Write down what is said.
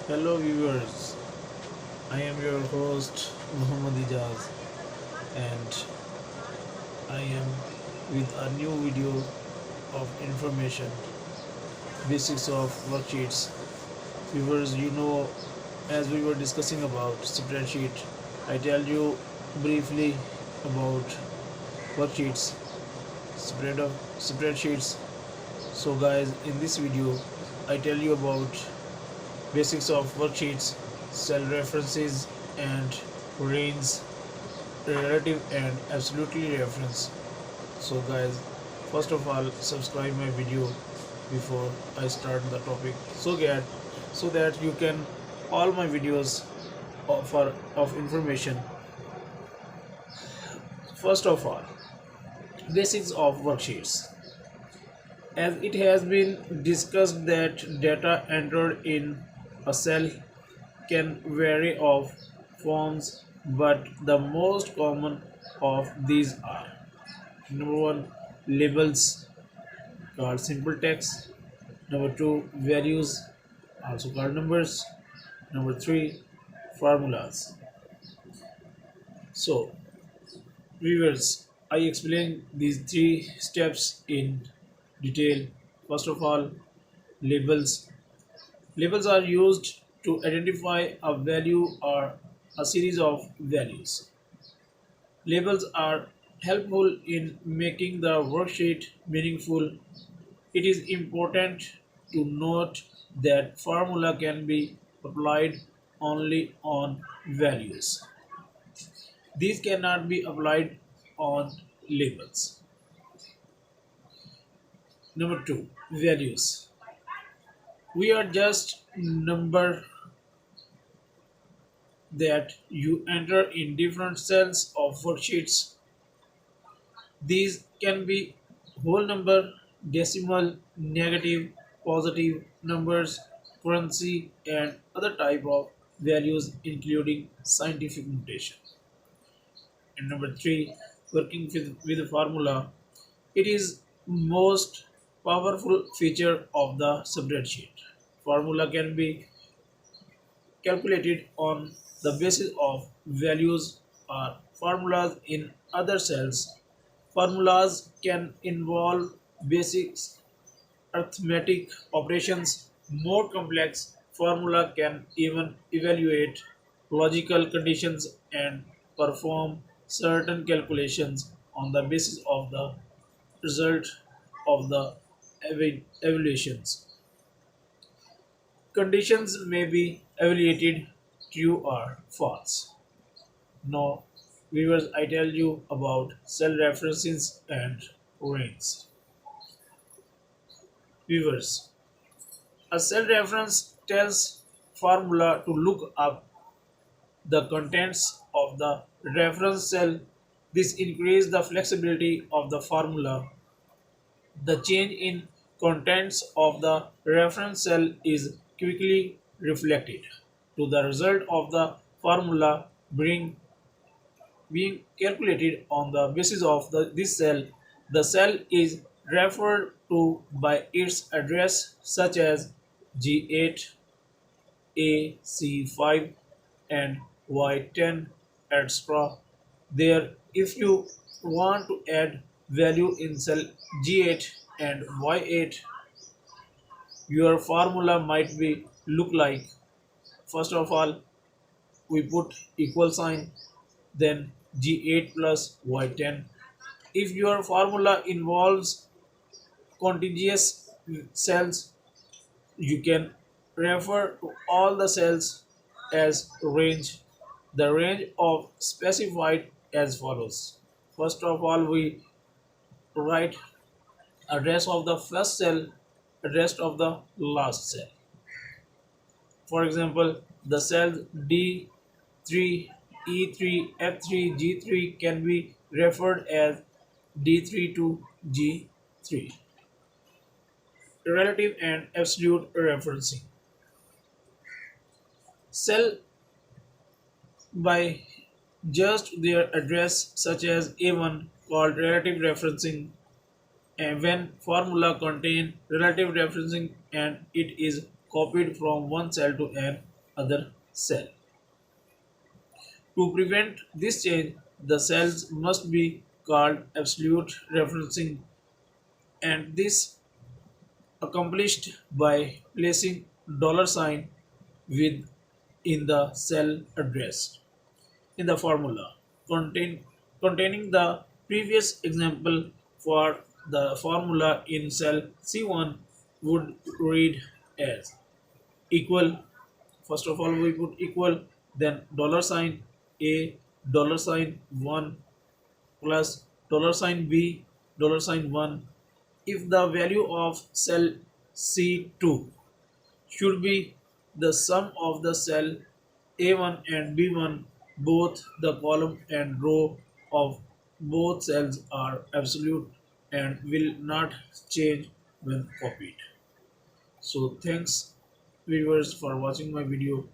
Hello viewers, I am your host Muhammad Ijaz and I am with a new video of information, basics of worksheets. Viewers, as we were discussing about spreadsheet, I tell you briefly about worksheets, spreadsheets. So guys, in this video, I tell you about basics of worksheets, cell references and range, relative and absolutely reference. So guys, first of all, subscribe my video before I start the topic, so that you can all my videos offer of information. First of all, basics of worksheets. As it has been discussed that data entered in a cell can vary of forms, but the most common of these are: number one, labels called simple text; number two, values also called numbers; number three, formulas. So viewers, I explain these three steps in detail. First of all, labels. Labels are used to identify a value or a series of values. Labels are helpful in making the worksheet meaningful. It is important to note that formula can be applied only on values. These cannot be applied on labels. Number two, values. We are just number that you enter in different cells of worksheets. These can be whole number, decimal, negative, positive numbers, currency, and other type of values including scientific notation. And number three, working with a formula. It is most powerful feature of the spreadsheet. Formula can be calculated on the basis of values or formulas in other cells. Formulas can involve basic arithmetic operations. More complex formula can even evaluate logical conditions and perform certain calculations on the basis of the result of the evaluations. Conditions may be evaluated true or false. Now, viewers, I tell you about cell references and range. Viewers, a cell reference tells formula to look up the contents of the reference cell. This increases the flexibility of the formula. The change in contents of the reference cell is quickly reflected to the result of the formula being calculated on the basis of this cell. The cell is referred to by its address such as G8, AC5 and Y10, etc. There, if you want to add value in cell G8 and Y8, your formula might be look like: first of all, we put equal sign, then G8 plus Y10. If your formula involves contiguous cells, you can refer to all the cells as range. The range of specified as follows. First of all, we write address of the first cell, address of the last cell. For example, the cells D3, E3, F3, G3 can be referred as D3 to G3. Relative and absolute referencing. Cell by just their address such as A1 called relative referencing, and when formula contain relative referencing and it is copied from one cell to an other cell. To prevent this change, the cells must be called absolute referencing, and this accomplished by placing dollar sign with in the cell address in the formula containing the previous example. For the formula in cell C1 would read as equal. First of all, we put equal, then dollar sign a, dollar sign 1 plus dollar sign b, dollar sign 1. If the value of cell C2 should be the sum of the cell A1 and B1, both the column and row of both cells are absolute and will not change when copied. So thanks viewers for watching my video.